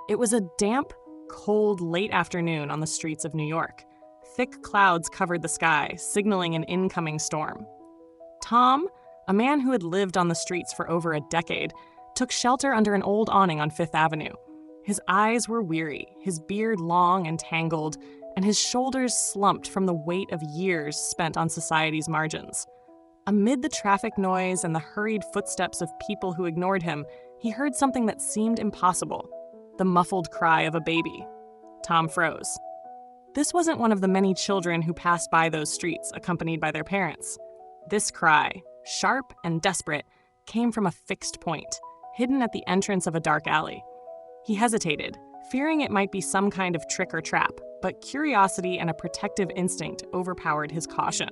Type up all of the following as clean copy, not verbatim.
It was a damp, cold, late afternoon on the streets of New York. Thick clouds covered the sky, signaling an incoming storm. Tom, a man who had lived on the streets for over a decade, took shelter under an old awning on Fifth Avenue. His eyes were weary, his beard long and tangled, and his shoulders slumped from the weight of years spent on society's margins. Amid the traffic noise and the hurried footsteps of people who ignored him, he heard something that seemed impossible: the muffled cry of a baby. Tom froze. This wasn't one of the many children who passed by those streets accompanied by their parents. This cry, sharp and desperate, came from a fixed point, hidden at the entrance of a dark alley. He hesitated, fearing it might be some kind of trick or trap, but curiosity and a protective instinct overpowered his caution.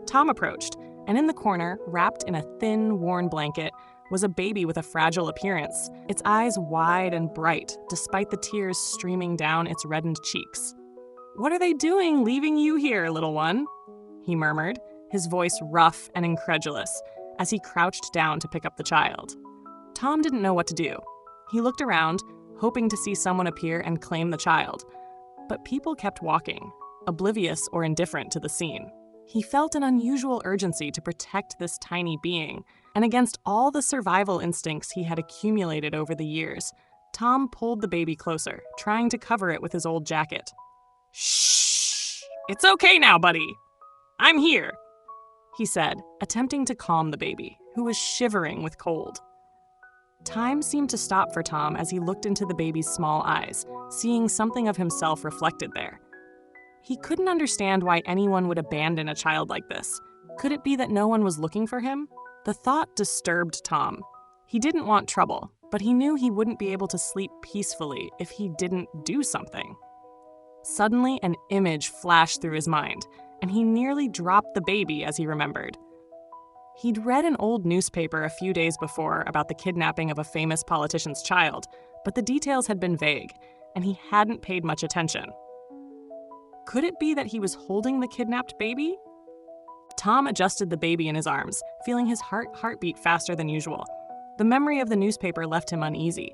Tom approached, and in the corner, wrapped in a thin, worn blanket, was a baby with a fragile appearance, its eyes wide and bright, despite the tears streaming down its reddened cheeks. "What are they doing, leaving you here, little one?" he murmured, his voice rough and incredulous, as he crouched down to pick up the child. Tom didn't know what to do. He looked around, hoping to see someone appear and claim the child. But people kept walking, oblivious or indifferent to the scene. He felt an unusual urgency to protect this tiny being, and against all the survival instincts he had accumulated over the years, Tom pulled the baby closer, trying to cover it with his old jacket. "Shh! It's okay now, buddy. I'm here," he said, attempting to calm the baby, who was shivering with cold. Time seemed to stop for Tom as he looked into the baby's small eyes, seeing something of himself reflected there. He couldn't understand why anyone would abandon a child like this. Could it be that no one was looking for him? The thought disturbed Tom. He didn't want trouble, but he knew he wouldn't be able to sleep peacefully if he didn't do something. Suddenly, an image flashed through his mind, and he nearly dropped the baby as he remembered. He'd read an old newspaper a few days before about the kidnapping of a famous politician's child, but the details had been vague, and he hadn't paid much attention. Could it be that he was holding the kidnapped baby? Tom adjusted the baby in his arms, feeling his heartbeat faster than usual. The memory of the newspaper left him uneasy.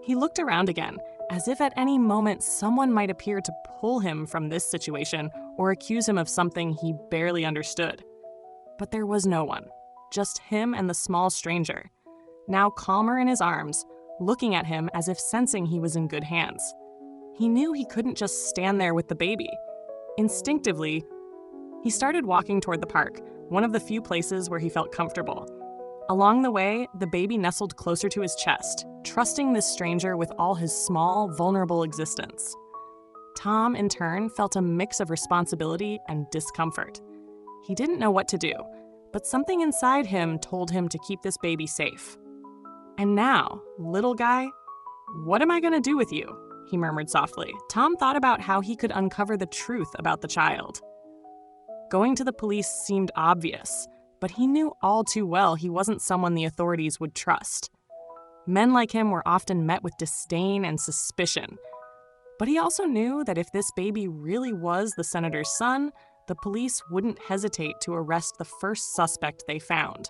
He looked around again, as if at any moment someone might appear to pull him from this situation or accuse him of something he barely understood. But there was no one, just him and the small stranger, now calmer in his arms, looking at him as if sensing he was in good hands. He knew he couldn't just stand there with the baby. Instinctively, he started walking toward the park, one of the few places where he felt comfortable. Along the way, the baby nestled closer to his chest, trusting this stranger with all his small, vulnerable existence. Tom, in turn, felt a mix of responsibility and discomfort. He didn't know what to do, but something inside him told him to keep this baby safe. "And now, little guy, what am I going to do with you?" he murmured softly. Tom thought about how he could uncover the truth about the child. Going to the police seemed obvious, but he knew all too well he wasn't someone the authorities would trust. Men like him were often met with disdain and suspicion. But he also knew that if this baby really was the senator's son, the police wouldn't hesitate to arrest the first suspect they found.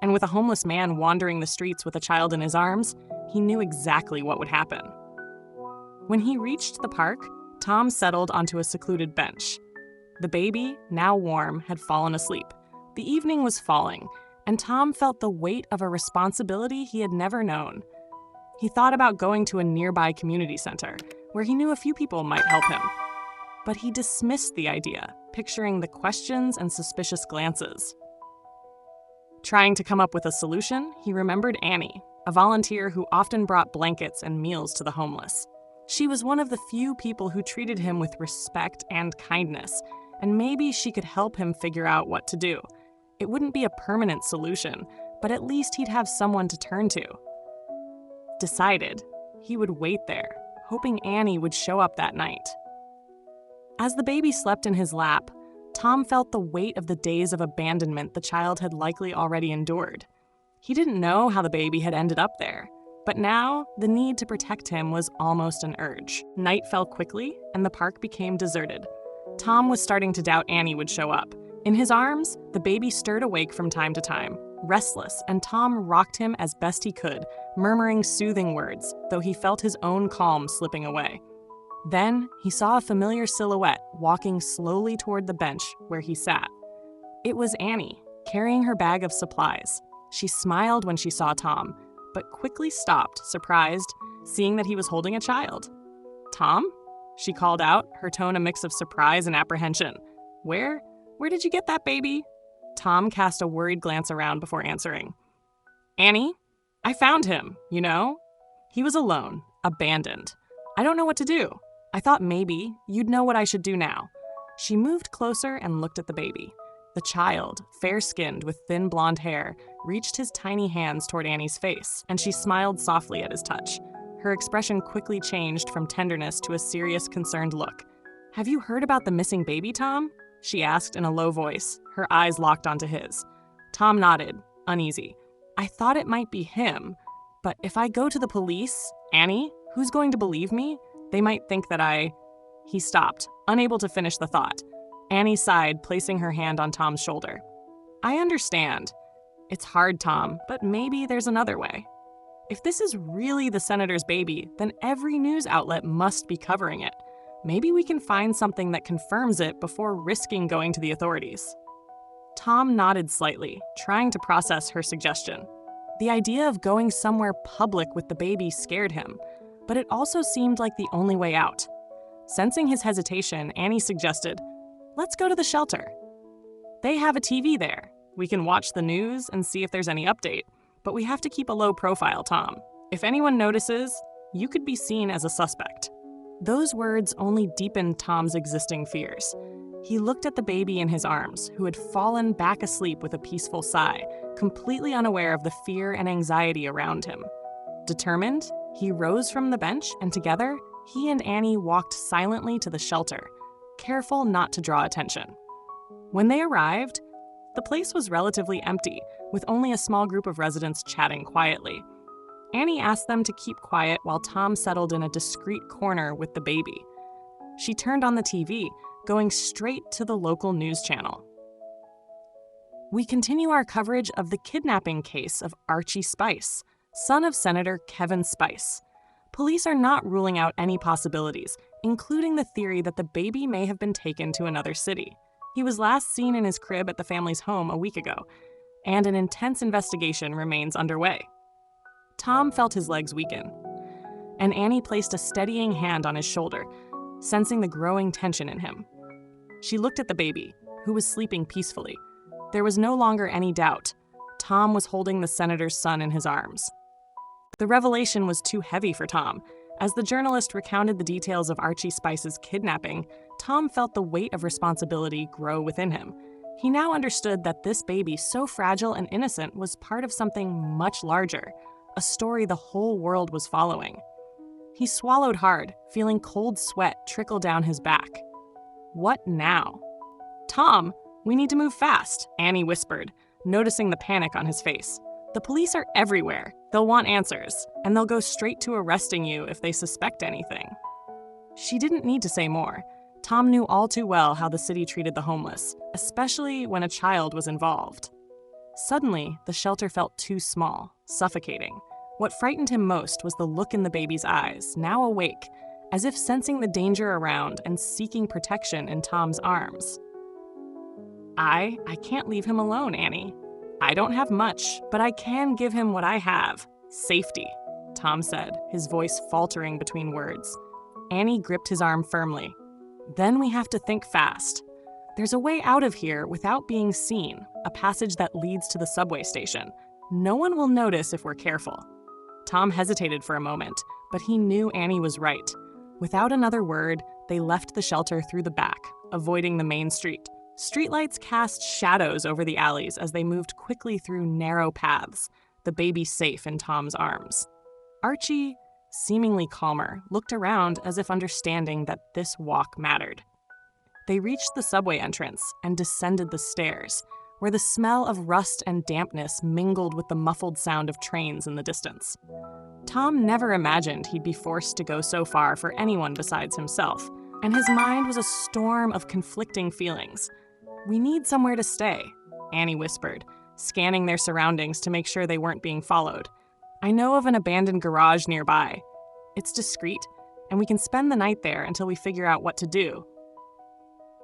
And with a homeless man wandering the streets with a child in his arms, he knew exactly what would happen. When he reached the park, Tom settled onto a secluded bench. The baby, now warm, had fallen asleep. The evening was falling, and Tom felt the weight of a responsibility he had never known. He thought about going to a nearby community center, where he knew a few people might help him. But he dismissed the idea, picturing the questions and suspicious glances. Trying to come up with a solution, he remembered Annie, a volunteer who often brought blankets and meals to the homeless. She was one of the few people who treated him with respect and kindness, and maybe she could help him figure out what to do. It wouldn't be a permanent solution, but at least he'd have someone to turn to. Decided, he would wait there, hoping Annie would show up that night. As the baby slept in his lap, Tom felt the weight of the days of abandonment the child had likely already endured. He didn't know how the baby had ended up there, but now the need to protect him was almost an urge. Night fell quickly, and the park became deserted. Tom was starting to doubt Annie would show up. In his arms, the baby stirred awake from time to time, restless, and Tom rocked him as best he could, murmuring soothing words, though he felt his own calm slipping away. Then he saw a familiar silhouette walking slowly toward the bench where he sat. It was Annie, carrying her bag of supplies. She smiled when she saw Tom, but quickly stopped, surprised, seeing that he was holding a child. "Tom?" she called out, her tone a mix of surprise and apprehension. Where did you get that baby?" Tom cast a worried glance around before answering. "Annie, I found him, you know? He was alone, abandoned. I don't know what to do. I thought maybe you'd know what I should do now." She moved closer and looked at the baby. The child, fair-skinned with thin blonde hair, reached his tiny hands toward Annie's face, and she smiled softly at his touch. Her expression quickly changed from tenderness to a serious, concerned look. "Have you heard about the missing baby, Tom?" she asked in a low voice, her eyes locked onto his. Tom nodded, uneasy. "I thought it might be him, but if I go to the police, Annie, who's going to believe me? They might think that I—" He stopped, unable to finish the thought. Annie sighed, placing her hand on Tom's shoulder. "I understand. It's hard, Tom, but maybe there's another way. If this is really the senator's baby, then every news outlet must be covering it. Maybe we can find something that confirms it before risking going to the authorities." Tom nodded slightly, trying to process her suggestion. The idea of going somewhere public with the baby scared him, but it also seemed like the only way out. Sensing his hesitation, Annie suggested, "Let's go to the shelter. They have a TV there. We can watch the news and see if there's any update, but we have to keep a low profile, Tom. If anyone notices, you could be seen as a suspect." Those words only deepened Tom's existing fears. He looked at the baby in his arms, who had fallen back asleep with a peaceful sigh, completely unaware of the fear and anxiety around him. Determined, he rose from the bench, and together, he and Annie walked silently to the shelter, careful not to draw attention. When they arrived, the place was relatively empty, with only a small group of residents chatting quietly. Annie asked them to keep quiet while Tom settled in a discreet corner with the baby. She turned on the TV, going straight to the local news channel. We continue our coverage of the kidnapping case of Archie Spice, son of Senator Kevin Spice. Police are not ruling out any possibilities, including the theory that the baby may have been taken to another city. He was last seen in his crib at the family's home a week ago, and an intense investigation remains underway. Tom felt his legs weaken, and Annie placed a steadying hand on his shoulder, sensing the growing tension in him. She looked at the baby, who was sleeping peacefully. There was no longer any doubt. Tom was holding the senator's son in his arms. The revelation was too heavy for Tom. As the journalist recounted the details of Archie Spice's kidnapping, Tom felt the weight of responsibility grow within him. He now understood that this baby, so fragile and innocent, was part of something much larger, a story the whole world was following. He swallowed hard, feeling cold sweat trickle down his back. What now? "Tom, we need to move fast," Annie whispered, noticing the panic on his face. "The police are everywhere. They'll want answers, and they'll go straight to arresting you if they suspect anything." She didn't need to say more. Tom knew all too well how the city treated the homeless, especially when a child was involved. Suddenly, the shelter felt too small, suffocating. What frightened him most was the look in the baby's eyes, now awake, as if sensing the danger around and seeking protection in Tom's arms. I can't leave him alone, Annie. I don't have much, but I can give him what I have. Safety," Tom said, his voice faltering between words. Annie gripped his arm firmly. "Then we have to think fast. There's a way out of here without being seen, a passage that leads to the subway station. No one will notice if we're careful." Tom hesitated for a moment, but he knew Annie was right. Without another word, they left the shelter through the back, avoiding the main street. Streetlights cast shadows over the alleys as they moved quickly through narrow paths, the baby safe in Tom's arms. Archie, seemingly calmer, looked around as if understanding that this walk mattered. They reached the subway entrance and descended the stairs, where the smell of rust and dampness mingled with the muffled sound of trains in the distance. Tom never imagined he'd be forced to go so far for anyone besides himself, and his mind was a storm of conflicting feelings. "We need somewhere to stay," Annie whispered, scanning their surroundings to make sure they weren't being followed. I know of an abandoned garage nearby. It's discreet, and we can spend the night there until we figure out what to do.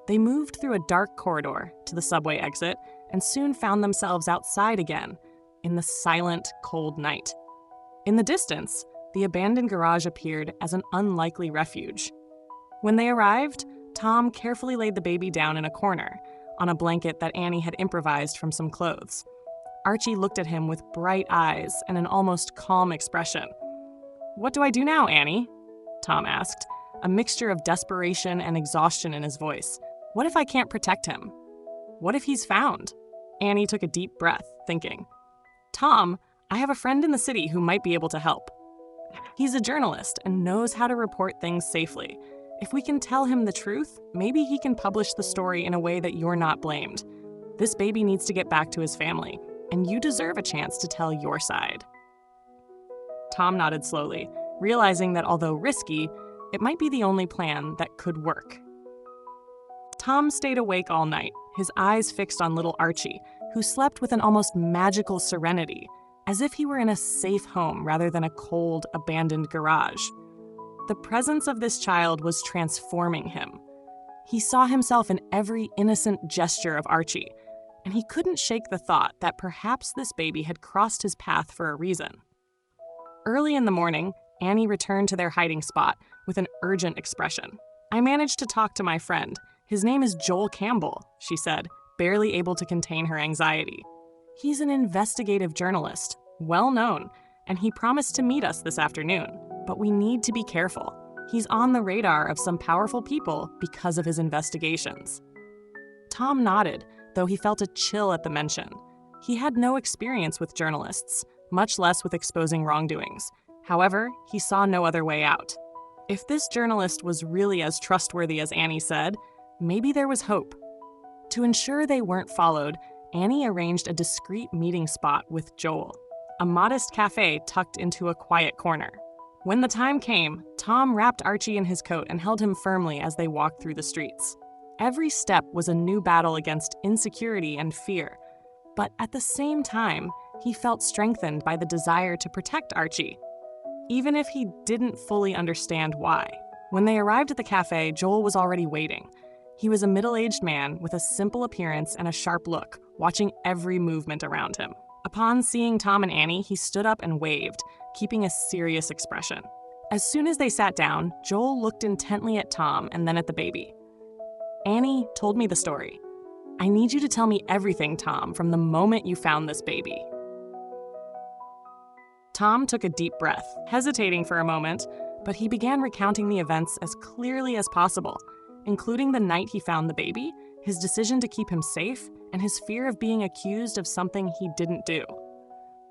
They moved through a dark corridor to the subway exit and soon found themselves outside again, in the silent, cold night. In the distance, the abandoned garage appeared as an unlikely refuge. When they arrived, Tom carefully laid the baby down in a corner, on a blanket that Annie had improvised from some clothes. Archie looked at him with bright eyes and an almost calm expression. "What do I do now, Annie?" Tom asked, a mixture of desperation and exhaustion in his voice. "What if I can't protect him? What if he's found?" Annie took a deep breath, thinking, "Tom, I have a friend in the city who might be able to help. He's a journalist and knows how to report things safely. If we can tell him the truth, maybe he can publish the story in a way that you're not blamed. This baby needs to get back to his family, and you deserve a chance to tell your side." Tom nodded slowly, realizing that although risky, it might be the only plan that could work. Tom stayed awake all night, his eyes fixed on little Archie, who slept with an almost magical serenity, as if he were in a safe home rather than a cold, abandoned garage. The presence of this child was transforming him. He saw himself in every innocent gesture of Archie, and he couldn't shake the thought that perhaps this baby had crossed his path for a reason. Early in the morning, Annie returned to their hiding spot with an urgent expression. "I managed to talk to my friend. His name is Joel Campbell," she said, barely able to contain her anxiety. "He's an investigative journalist, well known, and he promised to meet us this afternoon. But we need to be careful. He's on the radar of some powerful people because of his investigations." Tom nodded, though he felt a chill at the mention. He had no experience with journalists, much less with exposing wrongdoings. However, he saw no other way out. If this journalist was really as trustworthy as Annie said, maybe there was hope. To ensure they weren't followed, Annie arranged a discreet meeting spot with Joel, a modest cafe tucked into a quiet corner. When the time came, Tom wrapped Archie in his coat and held him firmly as they walked through the streets. Every step was a new battle against insecurity and fear, but at the same time, he felt strengthened by the desire to protect Archie, even if he didn't fully understand why. When they arrived at the cafe, Joel was already waiting. He was a middle-aged man with a simple appearance and a sharp look, watching every movement around him. Upon seeing Tom and Annie, he stood up and waved, keeping a serious expression. As soon as they sat down, Joel looked intently at Tom and then at the baby. "Annie told me the story. I need you to tell me everything, Tom, from the moment you found this baby." Tom took a deep breath, hesitating for a moment, but he began recounting the events as clearly as possible, including the night he found the baby, his decision to keep him safe, and his fear of being accused of something he didn't do.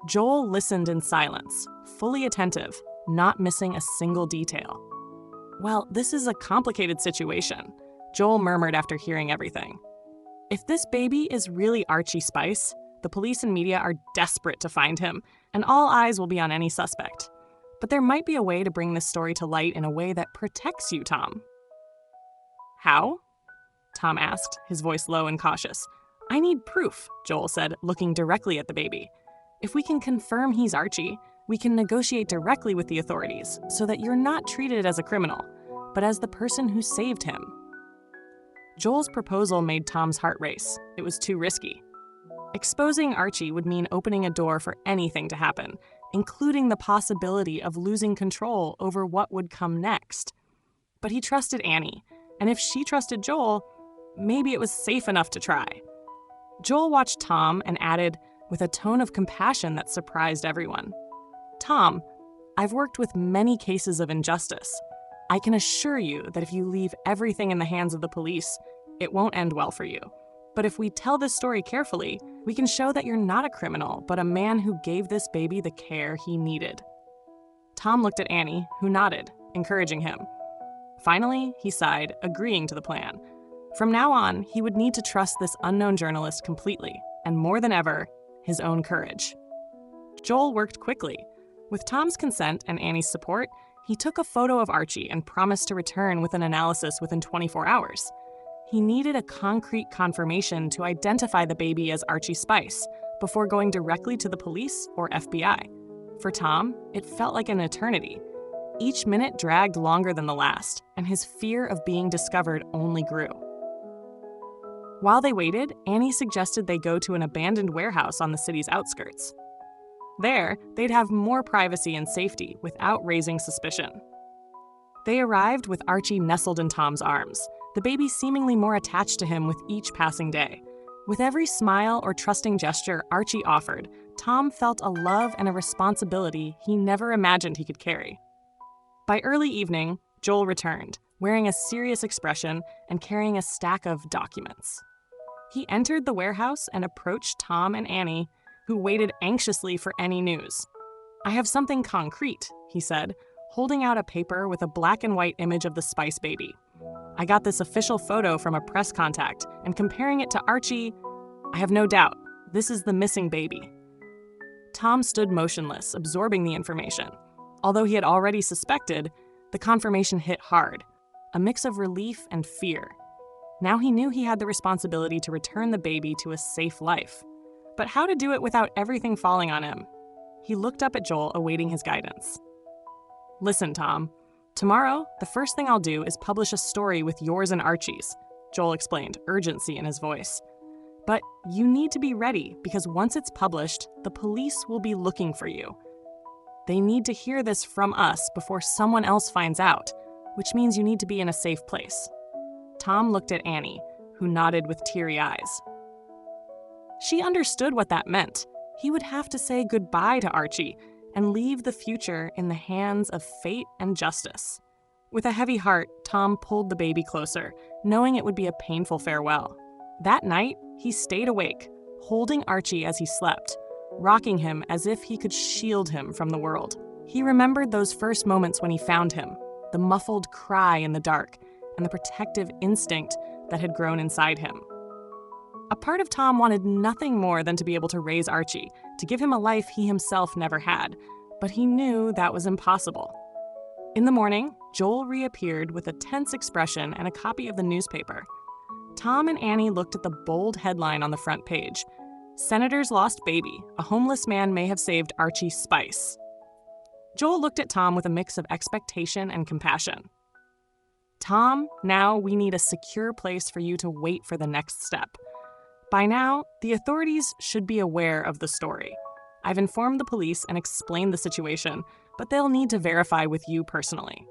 Joel listened in silence, fully attentive, not missing a single detail. "Well, this is a complicated situation," Joel murmured after hearing everything. "If this baby is really Archie Spice, the police and media are desperate to find him, and all eyes will be on any suspect. But there might be a way to bring this story to light in a way that protects you, Tom." "How?" Tom asked, his voice low and cautious. "I need proof," Joel said, looking directly at the baby. "If we can confirm he's Archie, we can negotiate directly with the authorities so that you're not treated as a criminal, but as the person who saved him." Joel's proposal made Tom's heart race. It was too risky. Exposing Archie would mean opening a door for anything to happen, including the possibility of losing control over what would come next. But he trusted Annie, and if she trusted Joel, maybe it was safe enough to try. Joel watched Tom and added, with a tone of compassion that surprised everyone, "Tom, I've worked with many cases of injustice. I can assure you that if you leave everything in the hands of the police, it won't end well for you. But if we tell this story carefully, we can show that you're not a criminal, but a man who gave this baby the care he needed." Tom looked at Annie, who nodded, encouraging him. Finally, he sighed, agreeing to the plan. From now on, he would need to trust this unknown journalist completely, and more than ever, his own courage. Joel worked quickly. With Tom's consent and Annie's support, he took a photo of Archie and promised to return with an analysis within 24 hours. He needed a concrete confirmation to identify the baby as Archie Spice, before going directly to the police or FBI. For Tom, it felt like an eternity. Each minute dragged longer than the last, and his fear of being discovered only grew. While they waited, Annie suggested they go to an abandoned warehouse on the city's outskirts. There, they'd have more privacy and safety without raising suspicion. They arrived with Archie nestled in Tom's arms, the baby seemingly more attached to him with each passing day. With every smile or trusting gesture Archie offered, Tom felt a love and a responsibility he never imagined he could carry. By early evening, Joel returned, wearing a serious expression and carrying a stack of documents. He entered the warehouse and approached Tom and Annie, who waited anxiously for any news. "I have something concrete," he said, holding out a paper with a black and white image of the Spice Baby. "I got this official photo from a press contact, and comparing it to Archie, I have no doubt, this is the missing baby." Tom stood motionless, absorbing the information. Although he had already suspected, the confirmation hit hard, a mix of relief and fear. Now he knew he had the responsibility to return the baby to a safe life. But how to do it without everything falling on him? He looked up at Joel, awaiting his guidance. "Listen, Tom. Tomorrow, the first thing I'll do is publish a story with yours and Archie's," Joel explained, urgency in his voice. "But you need to be ready, because once it's published, the police will be looking for you. They need to hear this from us before someone else finds out, which means you need to be in a safe place." Tom looked at Annie, who nodded with teary eyes. She understood what that meant. He would have to say goodbye to Archie and leave the future in the hands of fate and justice. With a heavy heart, Tom pulled the baby closer, knowing it would be a painful farewell. That night, he stayed awake, holding Archie as he slept, rocking him as if he could shield him from the world. He remembered those first moments when he found him, the muffled cry in the dark, and the protective instinct that had grown inside him. A part of Tom wanted nothing more than to be able to raise Archie, to give him a life he himself never had, but he knew that was impossible. In the morning, Joel reappeared with a tense expression and a copy of the newspaper. Tom and Annie looked at the bold headline on the front page. "Senator's lost baby. A homeless man may have saved Archie Spice." Joel looked at Tom with a mix of expectation and compassion. "Tom, now we need a secure place for you to wait for the next step. By now, the authorities should be aware of the story. I've informed the police and explained the situation, but they'll need to verify with you personally."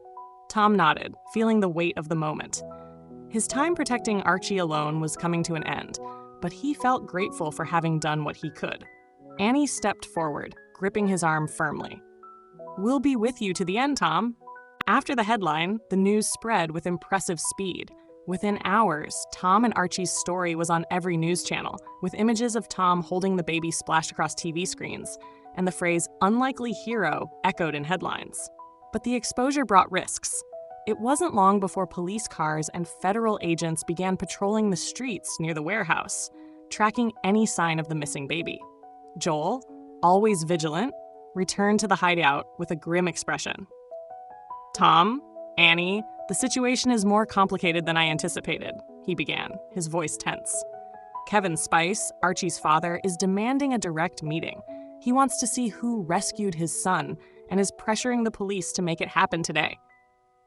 Tom nodded, feeling the weight of the moment. His time protecting Archie alone was coming to an end, but he felt grateful for having done what he could. Annie stepped forward, gripping his arm firmly. "We'll be with you to the end, Tom." After the headline, the news spread with impressive speed. Within hours, Tom and Archie's story was on every news channel, with images of Tom holding the baby splashed across TV screens, and the phrase "unlikely hero" echoed in headlines. But the exposure brought risks. It wasn't long before police cars and federal agents began patrolling the streets near the warehouse, tracking any sign of the missing baby. Joel, always vigilant, returned to the hideout with a grim expression. "Tom, Annie, the situation is more complicated than I anticipated," he began, his voice tense. "Kevin Spice, Archie's father, is demanding a direct meeting. He wants to see who rescued his son and is pressuring the police to make it happen today."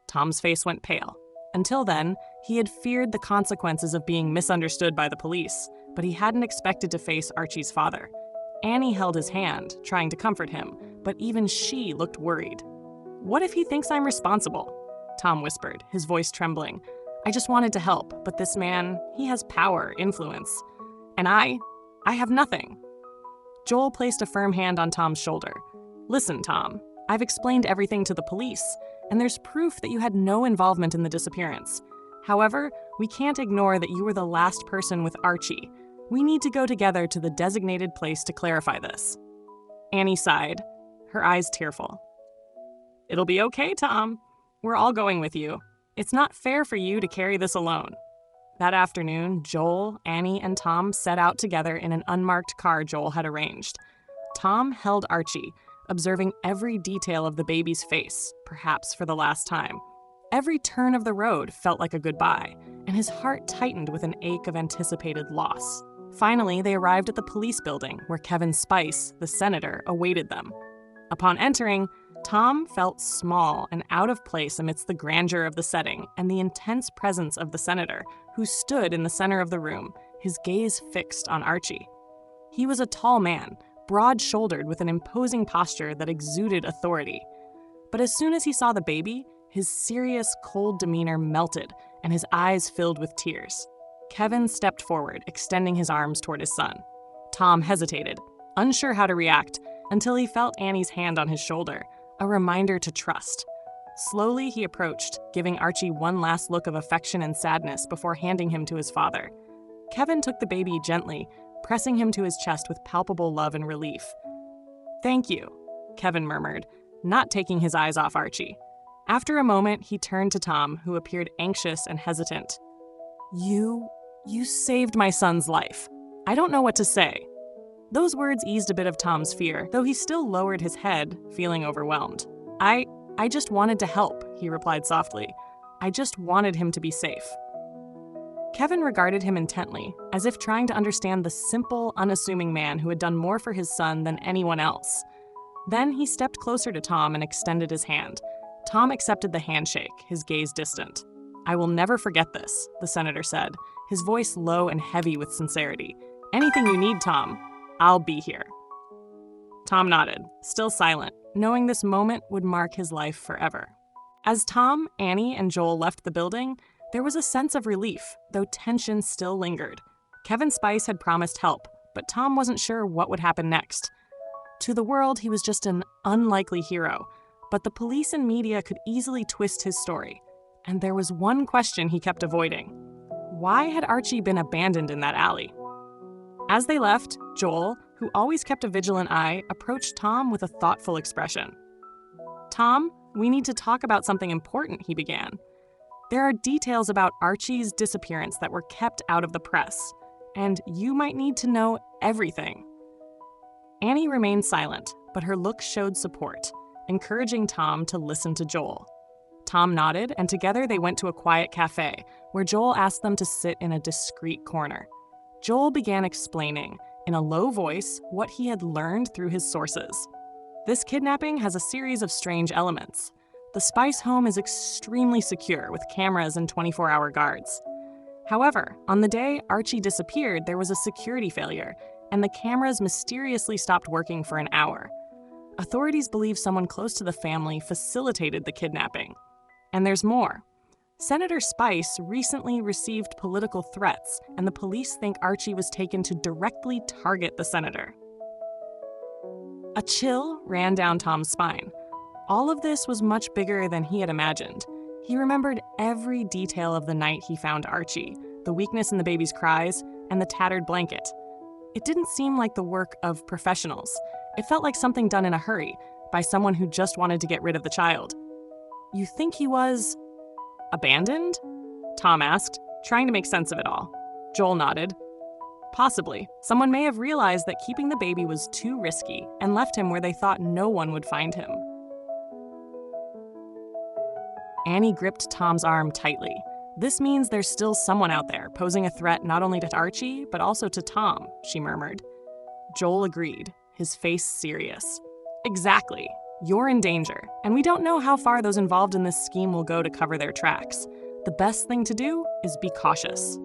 Tom's face went pale. Until then, he had feared the consequences of being misunderstood by the police, but he hadn't expected to face Archie's father. Annie held his hand, trying to comfort him, but even she looked worried. "What if he thinks I'm responsible?" Tom whispered, his voice trembling. "I just wanted to help, but this man, he has power, influence. And I have nothing." Joel placed a firm hand on Tom's shoulder. "Listen, Tom, I've explained everything to the police, and there's proof that you had no involvement in the disappearance. However, we can't ignore that you were the last person with Archie. We need to go together to the designated place to clarify this." Annie sighed, her eyes tearful. "It'll be okay, Tom. We're all going with you. It's not fair for you to carry this alone." That afternoon, Joel, Annie, and Tom set out together in an unmarked car Joel had arranged. Tom held Archie, observing every detail of the baby's face, perhaps for the last time. Every turn of the road felt like a goodbye, and his heart tightened with an ache of anticipated loss. Finally, they arrived at the police building where Kevin Spice, the senator, awaited them. Upon entering, Tom felt small and out of place amidst the grandeur of the setting and the intense presence of the senator, who stood in the center of the room, his gaze fixed on Archie. He was a tall man, broad-shouldered with an imposing posture that exuded authority. But as soon as he saw the baby, his serious, cold demeanor melted and his eyes filled with tears. Kevin stepped forward, extending his arms toward his son. Tom hesitated, unsure how to react, until he felt Annie's hand on his shoulder, a reminder to trust. Slowly, he approached, giving Archie one last look of affection and sadness before handing him to his father. Kevin took the baby gently, pressing him to his chest with palpable love and relief. "Thank you," Kevin murmured, not taking his eyes off Archie. After a moment, he turned to Tom, who appeared anxious and hesitant. You saved my son's life. I don't know what to say." Those words eased a bit of Tom's fear, though he still lowered his head, feeling overwhelmed. I just wanted to help," he replied softly. "I just wanted him to be safe." Kevin regarded him intently, as if trying to understand the simple, unassuming man who had done more for his son than anyone else. Then he stepped closer to Tom and extended his hand. Tom accepted the handshake, his gaze distant. "I will never forget this," the senator said, his voice low and heavy with sincerity. "Anything you need, Tom, I'll be here." Tom nodded, still silent, knowing this moment would mark his life forever. As Tom, Annie, and Joel left the building, there was a sense of relief, though tension still lingered. Kevin Spice had promised help, but Tom wasn't sure what would happen next. To the world, he was just an unlikely hero, but the police and media could easily twist his story. And there was one question he kept avoiding. Why had Archie been abandoned in that alley? As they left, Joel, who always kept a vigilant eye, approached Tom with a thoughtful expression. "Tom, we need to talk about something important," he began. "There are details about Archie's disappearance that were kept out of the press, and you might need to know everything." Annie remained silent, but her look showed support, encouraging Tom to listen to Joel. Tom nodded, and together they went to a quiet cafe, where Joel asked them to sit in a discreet corner. Joel began explaining, in a low voice, what he had learned through his sources. This kidnapping has a series of strange elements. The Spice home is extremely secure, with cameras and 24-hour guards. However, on the day Archie disappeared, there was a security failure, and the cameras mysteriously stopped working for an hour. Authorities believe someone close to the family facilitated the kidnapping. And there's more. Senator Spice recently received political threats, and the police think Archie was taken to directly target the senator. A chill ran down Tom's spine. All of this was much bigger than he had imagined. He remembered every detail of the night he found Archie, the weakness in the baby's cries, and the tattered blanket. It didn't seem like the work of professionals. It felt like something done in a hurry, by someone who just wanted to get rid of the child. "You think he was abandoned?" Tom asked, trying to make sense of it all. Joel nodded. "Possibly. Someone may have realized that keeping the baby was too risky and left him where they thought no one would find him." Annie gripped Tom's arm tightly. "This means there's still someone out there, posing a threat not only to Archie, but also to Tom," she murmured. Joel agreed, his face serious. "Exactly. You're in danger, and we don't know how far those involved in this scheme will go to cover their tracks. The best thing to do is be cautious."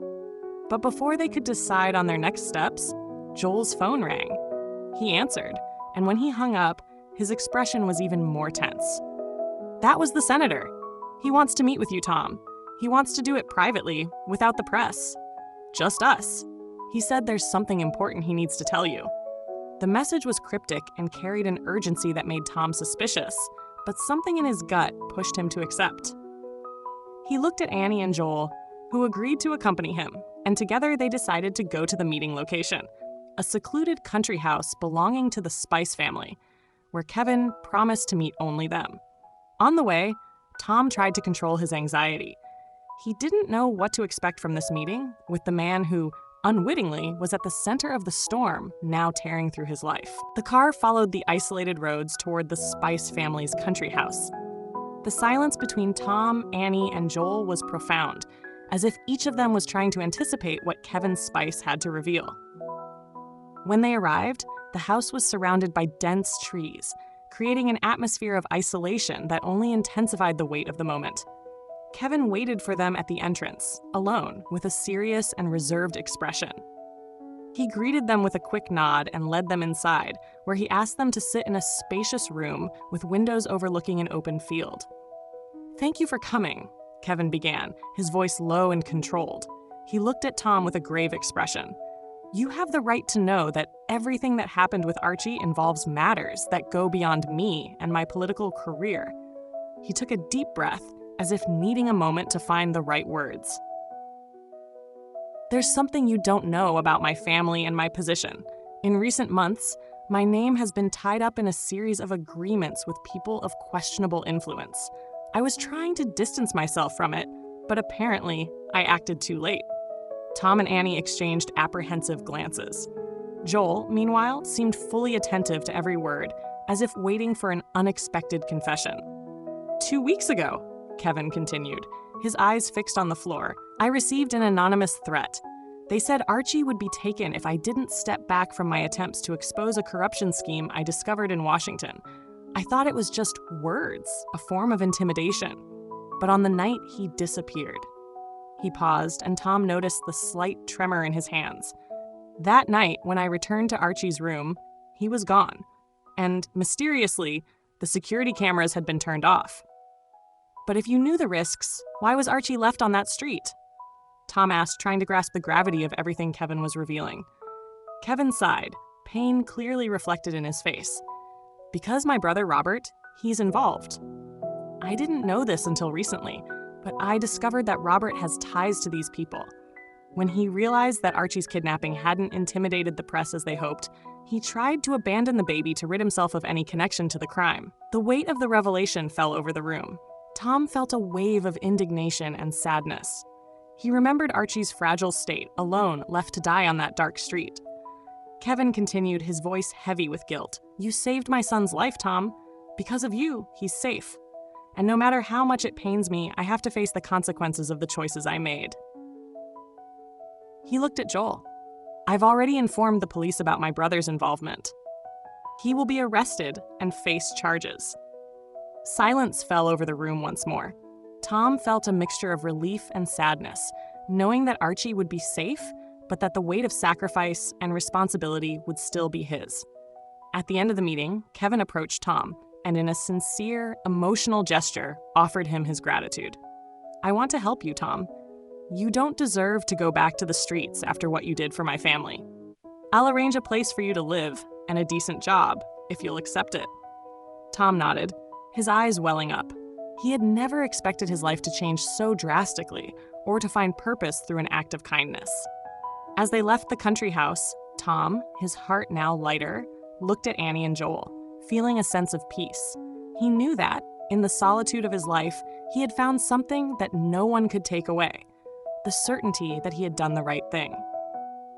But before they could decide on their next steps, Joel's phone rang. He answered, and when he hung up, his expression was even more tense. That was the senator. "He wants to meet with you, Tom. He wants to do it privately, without the press. Just us. He said there's something important he needs to tell you." The message was cryptic and carried an urgency that made Tom suspicious, but something in his gut pushed him to accept. He looked at Annie and Joel, who agreed to accompany him, and together they decided to go to the meeting location, a secluded country house belonging to the Spice family, where Kevin promised to meet only them. On the way, Tom tried to control his anxiety. He didn't know what to expect from this meeting with the man who, unwittingly, was at the center of the storm now tearing through his life. The car followed the isolated roads toward the Spice family's country house. The silence between Tom, Annie, and Joel was profound, as if each of them was trying to anticipate what Kevin Spice had to reveal. When they arrived, the house was surrounded by dense trees, creating an atmosphere of isolation that only intensified the weight of the moment. Kevin waited for them at the entrance, alone, with a serious and reserved expression. He greeted them with a quick nod and led them inside, where he asked them to sit in a spacious room with windows overlooking an open field. "Thank you for coming," Kevin began, his voice low and controlled. He looked at Tom with a grave expression. "You have the right to know that everything that happened with Archie involves matters that go beyond me and my political career." He took a deep breath, as if needing a moment to find the right words. "There's something you don't know about my family and my position. In recent months, my name has been tied up in a series of agreements with people of questionable influence. I was trying to distance myself from it, but apparently I acted too late." Tom and Annie exchanged apprehensive glances. Joel, meanwhile, seemed fully attentive to every word, as if waiting for an unexpected confession. "2 weeks ago," Kevin continued, his eyes fixed on the floor, "I received an anonymous threat. They said Archie would be taken if I didn't step back from my attempts to expose a corruption scheme I discovered in Washington. I thought it was just words, a form of intimidation. But on the night he disappeared." He paused, and Tom noticed the slight tremor in his hands. "That night, when I returned to Archie's room, he was gone. And, mysteriously, the security cameras had been turned off." "But if you knew the risks, why was Archie left on that street?" Tom asked, trying to grasp the gravity of everything Kevin was revealing. Kevin sighed, pain clearly reflected in his face. "Because my brother Robert, he's involved. I didn't know this until recently, but I discovered that Robert has ties to these people. When he realized that Archie's kidnapping hadn't intimidated the press as they hoped, he tried to abandon the baby to rid himself of any connection to the crime." The weight of the revelation fell over the room. Tom felt a wave of indignation and sadness. He remembered Archie's fragile state, alone, left to die on that dark street. Kevin continued, his voice heavy with guilt. "You saved my son's life, Tom. Because of you, he's safe. And no matter how much it pains me, I have to face the consequences of the choices I made." He looked at Joel. "I've already informed the police about my brother's involvement. He will be arrested and face charges." Silence fell over the room once more. Tom felt a mixture of relief and sadness, knowing that Archie would be safe, but that the weight of sacrifice and responsibility would still be his. At the end of the meeting, Kevin approached Tom and, in a sincere, emotional gesture, offered him his gratitude. "I want to help you, Tom. You don't deserve to go back to the streets after what you did for my family. I'll arrange a place for you to live and a decent job, if you'll accept it." Tom nodded, his eyes welling up. He had never expected his life to change so drastically, or to find purpose through an act of kindness. As they left the country house, Tom, his heart now lighter, looked at Annie and Joel, feeling a sense of peace. He knew that, in the solitude of his life, he had found something that no one could take away, the certainty that he had done the right thing.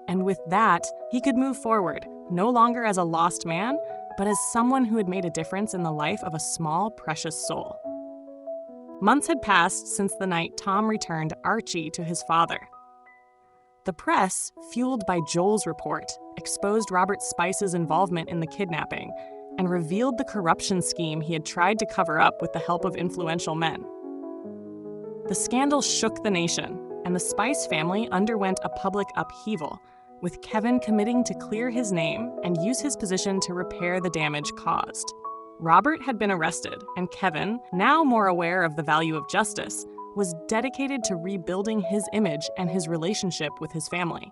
And with that, he could move forward, no longer as a lost man, but as someone who had made a difference in the life of a small, precious soul. Months had passed since the night Tom returned Archie to his father. The press, fueled by Joel's report, exposed Robert Spice's involvement in the kidnapping and revealed the corruption scheme he had tried to cover up with the help of influential men. The scandal shook the nation, and the Spice family underwent a public upheaval, with Kevin committing to clear his name and use his position to repair the damage caused. Robert had been arrested, and Kevin, now more aware of the value of justice, was dedicated to rebuilding his image and his relationship with his family.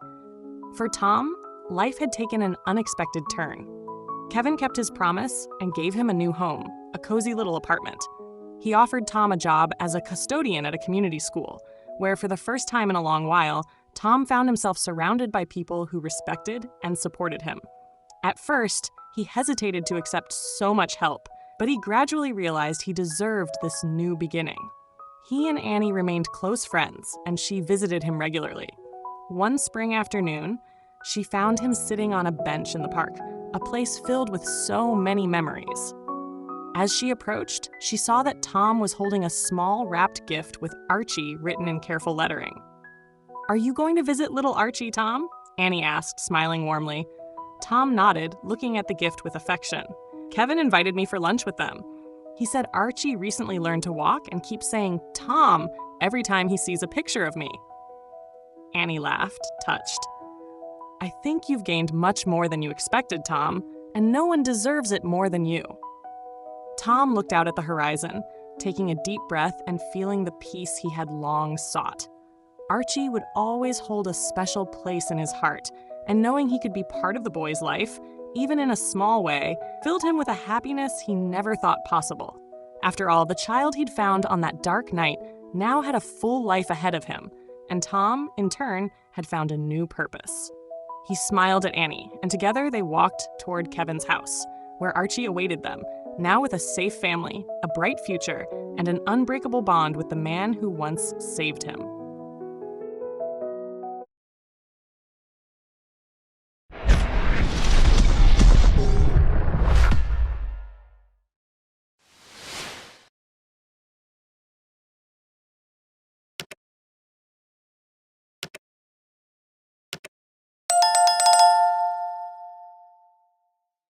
For Tom, life had taken an unexpected turn. Kevin kept his promise and gave him a new home, a cozy little apartment. He offered Tom a job as a custodian at a community school, where for the first time in a long while, Tom found himself surrounded by people who respected and supported him. At first, he hesitated to accept so much help, but he gradually realized he deserved this new beginning. He and Annie remained close friends, and she visited him regularly. One spring afternoon, she found him sitting on a bench in the park, a place filled with so many memories. As she approached, she saw that Tom was holding a small wrapped gift with Archie written in careful lettering. "Are you going to visit little Archie, Tom?" Annie asked, smiling warmly. Tom nodded, looking at the gift with affection. Kevin invited me for lunch with them. He said Archie recently learned to walk and keeps saying Tom every time he sees a picture of me. Annie laughed, touched. I think you've gained much more than you expected, Tom, and no one deserves it more than you. Tom looked out at the horizon, taking a deep breath and feeling the peace he had long sought. Archie would always hold a special place in his heart, and knowing he could be part of the boy's life, even in a small way, filled him with a happiness he never thought possible. After all, the child he'd found on that dark night now had a full life ahead of him, and Tom, in turn, had found a new purpose. He smiled at Annie, and together they walked toward Kevin's house, where Archie awaited them, now with a safe family, a bright future, and an unbreakable bond with the man who once saved him.